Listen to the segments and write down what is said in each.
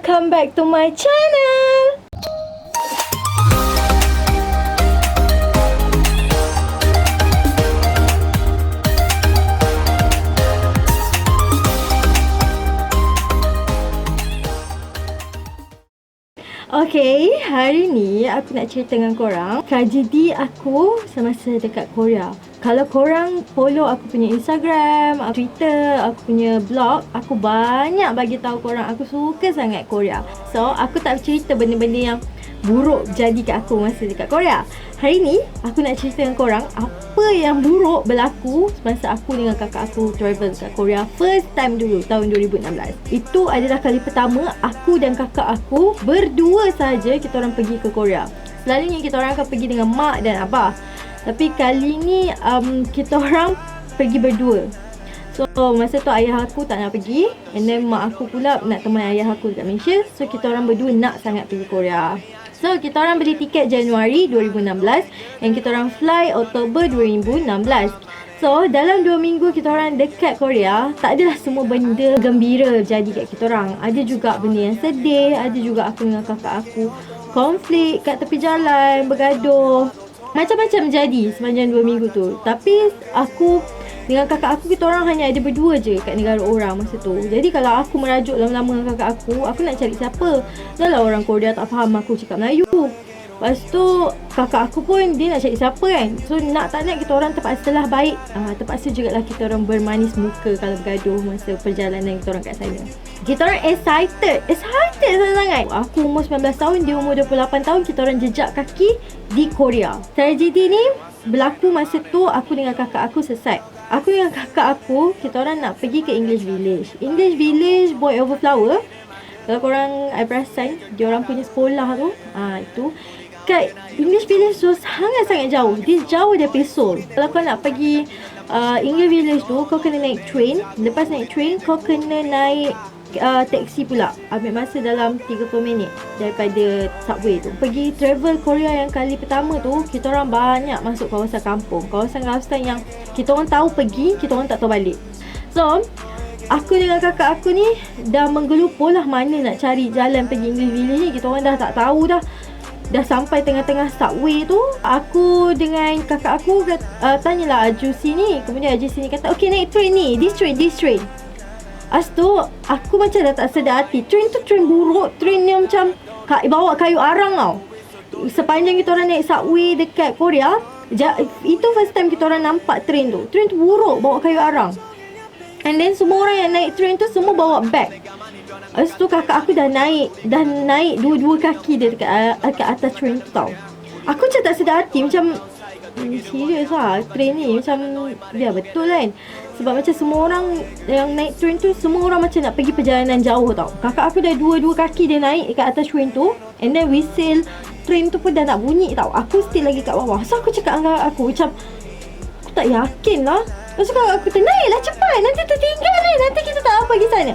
welcome back to my channel. Okay, hari ni aku nak cerita dengan korang tragedi aku semasa dekat Korea. Kalau korang follow aku punya Instagram, Twitter, aku punya blog, aku banyak bagi tahu korang aku suka sangat Korea. So, aku tak cerita benda-benda yang buruk jadi kat aku masa dekat Korea. Hari ni aku nak cerita dengan korang apa yang buruk berlaku semasa aku dengan kakak aku travel kat Korea first time dulu tahun 2016. Itu adalah kali pertama aku dan kakak aku berdua saja kita orang pergi ke Korea. Selalunya kita orang akan pergi dengan mak dan abah. Tapi kali ni kita orang pergi berdua. So masa tu ayah aku tak nak pergi, and then mak aku pula nak teman ayah aku dekat Malaysia. So kita orang berdua nak sangat pergi Korea. So kita orang beli tiket Januari 2016 and kita orang fly Oktober 2016. So dalam 2 minggu kita orang dekat Korea, tak adalah semua benda gembira jadi kat kita orang. Ada juga benda yang sedih, ada juga aku dengan kakak aku konflik kat tepi jalan, bergaduh. Macam-macam jadi sepanjang 2 minggu tu. Tapi aku dengan kakak aku, kita orang hanya ada berdua je kat negara orang masa tu. Jadi kalau aku merajuk lama-lama dengan kakak aku nak cari siapa? Dah lah orang Korea tak faham aku cakap Melayu. Lepas tu kakak aku pun dia nak cari siapa kan. So nak tak nak kita orang terpaksalah baik. Terpaksa jugalah kita orang bermanis muka kalau bergaduh masa perjalanan kita orang kat sana. Kita orang excited sangat-sangat. Aku umur 19 tahun, dia umur 28 tahun, kita orang jejak kaki di Korea. Tragedi ni berlaku masa tu aku dengan kakak aku sesat. Aku dengan kakak aku, kita orang nak pergi ke English Village. English Village, Boy Over Flower. Kalau korang perasan, dia orang punya sekolah tu, itu kat English Village tu sangat-sangat jauh. Dia jauh daripada Seoul. Kalau kau nak pergi English Village tu, kau kena naik train. Lepas naik train, kau kena naik taksi pula. Ambil masa dalam 30 minit daripada subway tu. Pergi travel Korea yang kali pertama tu, kita orang banyak masuk kawasan kampung. Kawasan-kawasan yang kita orang tahu pergi, kita orang tak tahu balik. So, aku dengan kakak aku ni dah menggelupur lah mana nak cari jalan pergi English Village ni. Kita orang dah tak tahu dah. Dah sampai tengah-tengah subway tu, aku dengan kakak aku tanyalah ajusi ni. Kemudian ajusi ni kata, okay, naik train ni, this train. As tu aku macam dah tak sedar hati. Train tu train buruk. Train yang macam bawa kayu arang tau. Sepanjang kita orang naik subway dekat Korea, itu first time kita orang nampak train tu. Train tu buruk, bawa kayu arang. And then semua orang yang naik train tu semua bawa bag. Lepas tu kakak aku dah naik dua-dua kaki dia dekat atas train tu tau. Aku macam tak sedar hati, macam serius lah train ni, macam ya betul kan. Sebab macam semua orang yang naik train tu, semua orang macam nak pergi perjalanan jauh tau. Kakak aku dah dua-dua kaki dia naik dekat atas train tu, and then whistle train tu pun dah nak bunyi tau. Aku still lagi kat bawah. So aku cakap dengan kakak aku, macam aku tak yakin lah. Lepas tu kakak aku kata, naiklah cepat, nanti tertinggal ni, nanti kita tak apa pergi sana.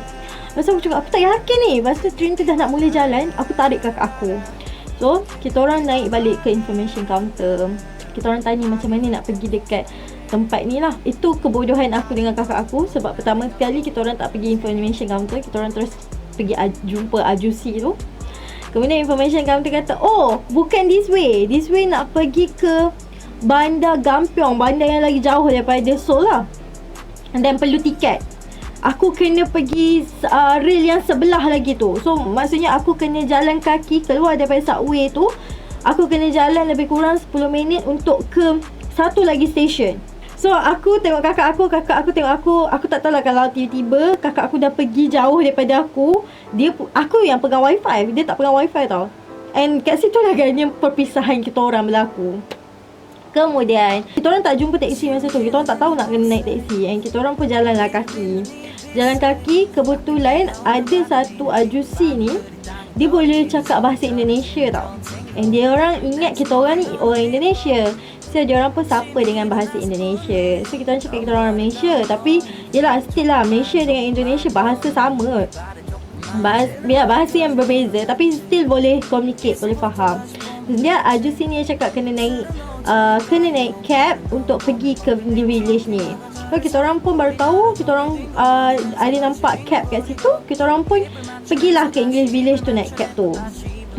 Lepas tu aku cakap, aku tak yakin ni. Lepas tu train tu dah nak mula jalan, aku tarik kakak aku. So kita orang naik balik ke information counter. Kita orang tanya macam mana nak pergi dekat tempat ni lah. Itu kebodohan aku dengan kakak aku. Sebab pertama sekali kita orang tak pergi information counter, kita orang terus pergi jumpa ajusi tu. Kemudian information counter kata, oh bukan this way nak pergi ke bandar Gampyeong, bandar yang lagi jauh daripada Seoul lah. Dan perlu tiket. Aku kena pergi rail yang sebelah lagi tu. So maksudnya aku kena jalan kaki keluar daripada subway tu. Aku kena jalan lebih kurang 10 minit untuk ke satu lagi stesen. So aku tengok kakak aku tengok aku tak tahu lah kalau tiba-tiba kakak aku dah pergi jauh daripada aku. Aku yang pegang wifi, dia tak pegang wifi tau. And kat situ lah agaknya perpisahan kita orang berlaku. Kemudian kita orang tak jumpa teksi masa tu. Kita orang tak tahu nak kena naik teksi. And kita orang pun jalanlah kaki. Jalan kaki, kebetulan ada satu ajusi ni, dia boleh cakap bahasa Indonesia tau. And dia orang ingat kita orang ni orang Indonesia. So dia orang pun sapa dengan bahasa Indonesia. So kita orang cakap kita orang Malaysia. Tapi yelah, still lah Malaysia dengan Indonesia bahasa sama. Bahasa yang berbeza, tapi still boleh communicate, boleh faham. Dia ajusi ni cakap kena naik cab untuk pergi ke village ni. So kita orang pun baru tahu, kita orang ada nampak cab kat situ, kita orang pun pergilah ke English Village tu naik cab tu.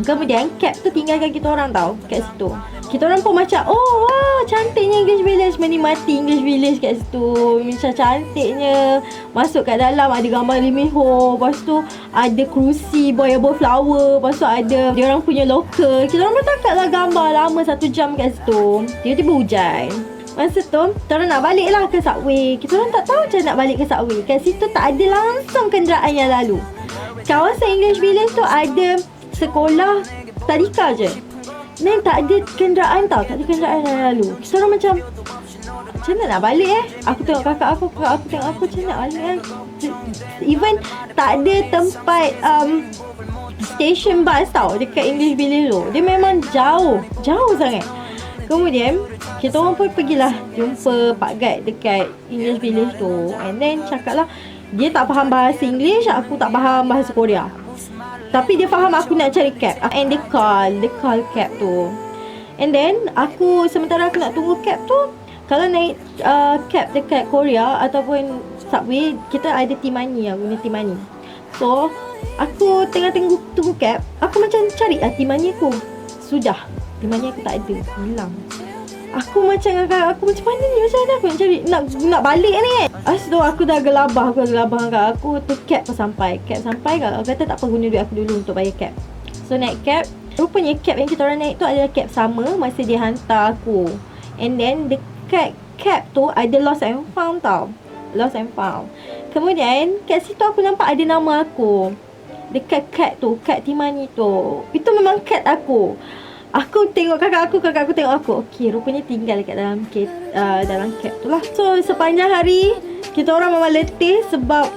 Kemudian cab tu tinggalkan kita orang tau kat situ. Kita orang pun macam, oh wah cantiknya English Village, menikmati English Village kat situ. Macam cantiknya. Masuk kat dalam ada gambar Lee Min Ho. Lepas tu ada kerusi boy above flower. Lepas tu ada dia orang punya locker. Kita orang bertakat lah gambar lama 1 jam kat situ. Tiba-tiba hujan. Masa tu kita orang nak balik lah ke subway. Kita orang tak tahu macam nak balik ke subway. Kat situ tak ada langsung kenderaan yang lalu. Kawasan English Village tu ada sekolah tadika je. Dan tak ada kenderaan tau. Tak ada kenderaan yang lalu. Kita orang macam mana nak balik Aku tengok kakak aku tengok aku, macam nak balik Even tak ada tempat station bus tau dekat English Village tu. Dia memang jauh sangat. Kemudian kita orang pun pergilah jumpa Pak Guide dekat English Village tu. And then cakap lah, dia tak faham bahasa English, aku tak faham bahasa Korea. Tapi dia faham aku nak cari cab. And dia call cab tu. And then sementara aku nak tunggu cab tu, kalau naik cab dekat Korea ataupun subway, kita ada T-Money, aku guna T-Money. So aku tengah tunggu cab, aku macam cari T-Money aku. Sudah, T-Money aku tak ada, hilang. Aku macam mana ni, macam mana aku nak cari, nak balik ni kan. Tu aku dah gelabah dengan aku tu. Cab sampai kalau kata tak apa, guna duit aku dulu untuk bayar cab. So naik cab, rupanya cab yang kita orang naik tu adalah cab sama masa dia hantar aku. And then dekat cab tu ada lost and found tau. Lost and found. Kemudian kat situ aku nampak ada nama aku dekat kad tu, kad T-Money tu. Itu memang kad aku. Aku tengok kakak aku tengok aku. Okey, rupanya tinggal dekat dalam cab tu lah. So sepanjang hari kita orang memang letih sebab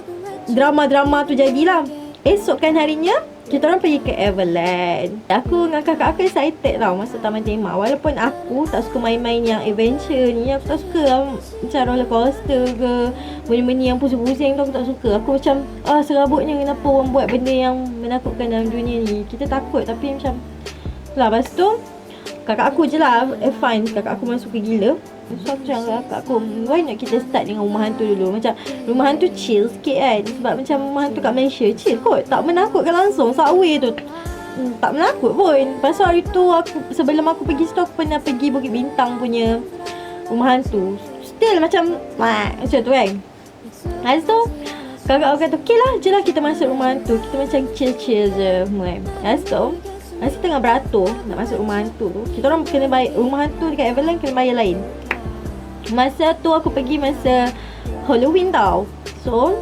drama-drama tu jadilah. Esokkan harinya kita orang pergi ke Everland. Aku dengan kakak aku excited tau masuk taman tema. Walaupun aku tak suka main-main yang adventure ni. Aku tak suka macam roller coaster ke, benda-benda yang pusing-pusing tu aku tak suka. Aku macam serabutnya kenapa orang buat benda yang menakutkan dalam dunia ni. Kita takut tapi macam lah. Lepas tu kakak aku je lah fine. Kakak aku masuk ke gila. So aku cakap kakak aku, why not kita start dengan rumah hantu dulu. Macam rumah hantu chill sikit kan. Sebab macam rumah hantu kat Malaysia chill kot, tak menakutkan langsung. Subway tu tak menakut pun. Lepas tu hari tu sebelum aku pergi situ, aku pernah pergi Bukit Bintang punya rumah hantu. Still macam tu kan. Lepas tu kakak aku kata, okey lah, je lah kita masuk rumah hantu. Kita macam chill-chill je semua kan. Lepas tu masa tengah beratur nak masuk rumah hantu tu, kita orang kena bayar. Rumah hantu dekat Everland kena bayar lain. Masa tu aku pergi masa Halloween tau. So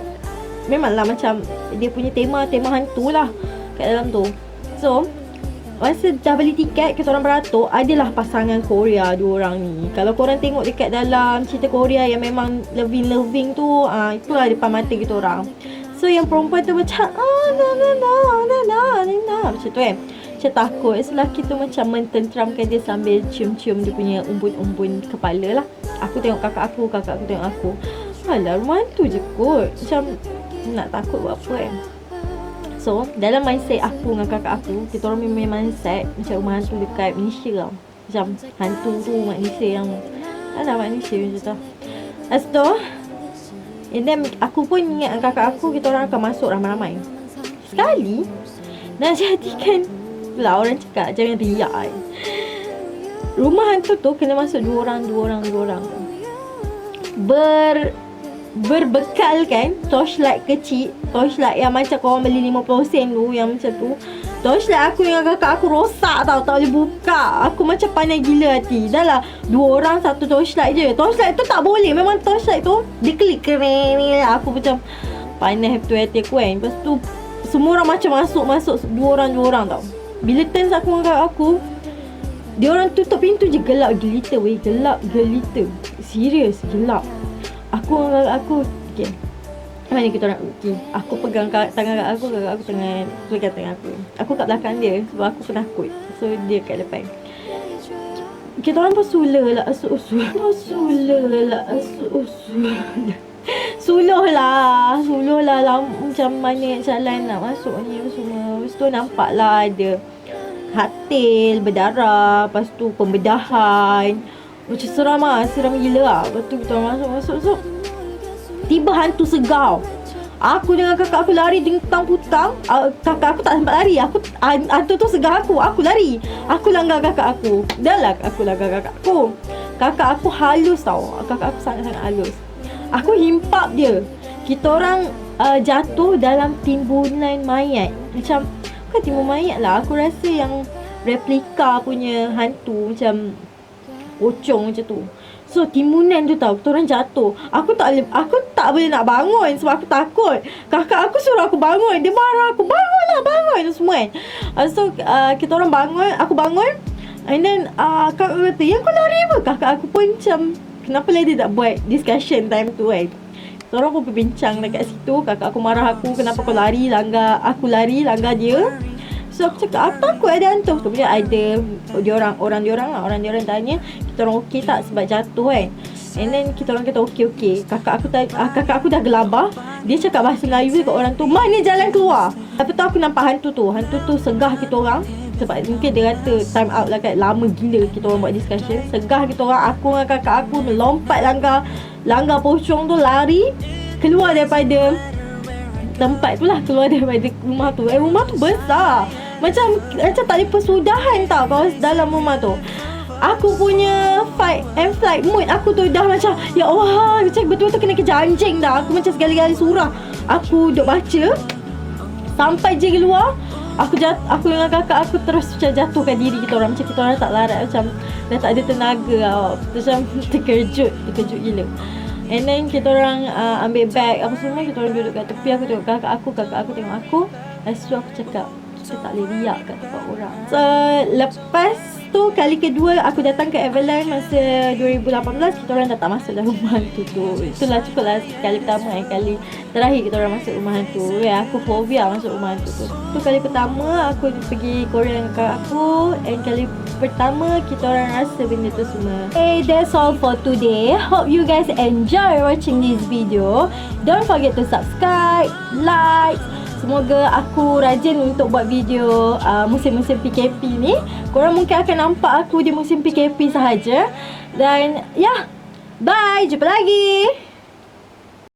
memanglah macam dia punya tema hantu lah kat dalam tu. So masa dah beli tiket, kita orang beratur, adalah pasangan Korea dua orang ni. Kalau korang tengok dekat dalam cerita Korea yang memang loving tu, itulah depan mata kita orang. So yang perempuan tu macam macam tu kan. Macam takut. Lelaki tu macam mententeramkan dia sambil cium-cium dia punya umbun-umbun kepala lah. Aku tengok kakak aku tengok aku. Alah, rumah hantu je kot. Macam nak takut buat apa kan. So dalam mindset aku dengan kakak aku, kita orang memang mindset macam rumah hantu dekat Malaysia tau. Macam hantu tu manusia yang manusia macam tu. Lepas tu, and then aku pun ingat dengan kakak aku, kita orang akan masuk ramai-ramai. Sekali nak jadikan lah, orang cakap jangan riak kan. Rumah hantu tu kena masuk dua orang. Berbekalkan torchlight kecil. Torchlight yang macam korang beli 50 sen tu, yang macam tu. Torchlight aku dengan kakak aku rosak tau, tak boleh buka. Aku macam pandai gila hati. Dah lah, 2 orang satu torchlight je. Torchlight tu tak boleh. Memang torchlight tu dia klik keren ni. Aku macam pandai hati aku kan. Lepas tu semua orang macam masuk 2 orang tau. Bila turns aku dengan kakak aku, dia orang tutup pintu je, gelap gelita weh. Serius, gelap. Aku dengan kakak aku, okay, mana kita orang, okay, aku pegang tangan kakak aku pegang tangan aku. Aku kat belakang dia sebab aku penakut. So dia kat depan. Kita orang pun suluh lah macam mana jalan nak masuk ni semua. Lepas tu nampak lah ada katil berdarah, lepas tu pembedahan. Macam seram gila lah. Lepas tu kita orang masuk. So tiba hantu segau. Aku dengan kakak aku lari dingtang-putang. Kakak aku tak sempat lari. Hantu tu segar aku. Aku lari. Aku langgar kakak aku. Dah lah aku langgar kakak aku. Kakak aku halus tau. Kakak aku sangat-sangat halus. Aku himpap dia. Kita orang jatuh dalam timbunan mayat. Macam bukan timbun mayat lah. Aku rasa yang replika punya hantu. Macam pocong macam tu. So timbunan tu tau, kita orang jatuh. Aku tak boleh nak bangun sebab aku takut. Kakak aku suruh aku bangun. Dia marah aku, bangun semua kan. So kita orang bangun, aku bangun. And then kakak aku kata, yang kau lari apa? Kakak aku pun macam, kenapa lah dia tak buat discussion time tu kan. Kita orang pun berbincang dekat situ. Kakak aku marah aku, kenapa kau lari, aku lari langgar dia. So aku cakap, aku takut ada hantu. Kemudian ada orang diorang tanya, kita orang okey tak sebab jatuh kan. And then kita orang kata okey. Kakak aku dah gelabah. Dia cakap bahasa Melayu dekat orang tu, mana jalan keluar. Lepas tu aku nampak hantu tu segah kita orang. Sebab mungkin dia kata time out lah kan, lama gila kita orang buat discussion. Segah kita orang, aku dengan kakak aku melompat langgar pocong tu, lari keluar daripada tempat tu lah, keluar daripada rumah tu. Rumah tu besar. Macam tak ada persudahan tau kalau dalam rumah tu. Aku punya fight and flight mood aku tu dah macam, ya Allah, macam betul-betul kena kejar anjing dah. Aku macam segala-gala surah. Aku duk baca sampai je keluar. Aku dengan kakak aku terus macam jatuhkan diri kita orang. Macam kita orang tak larat, macam dah tak ada tenaga tau. Macam terkejut gila. And then kita orang ambil bag apa semua, kita orang duduk kat tepi. Aku tengok kakak aku tengok aku. Lepas tu aku cakap, kita tak boleh riak kat tempat orang. So lepas tu kali kedua aku datang ke Everland masa 2018, kita orang dah tak masuk dalam rumah hantu tu. Itulah cukup lah kali pertama kali terakhir kita orang masuk rumah hantu. Aku fobia masuk rumah hantu tu. Tu kali pertama aku pergi Korea dengan kakak aku, and kali pertama kita orang rasa benda tu semua. Okay, that's all for today. Hope you guys enjoy watching this video. Don't forget to subscribe, like. Semoga aku rajin untuk buat video musim-musim PKP ni. Korang mungkin akan nampak aku di musim PKP sahaja. Dan bye, jumpa lagi.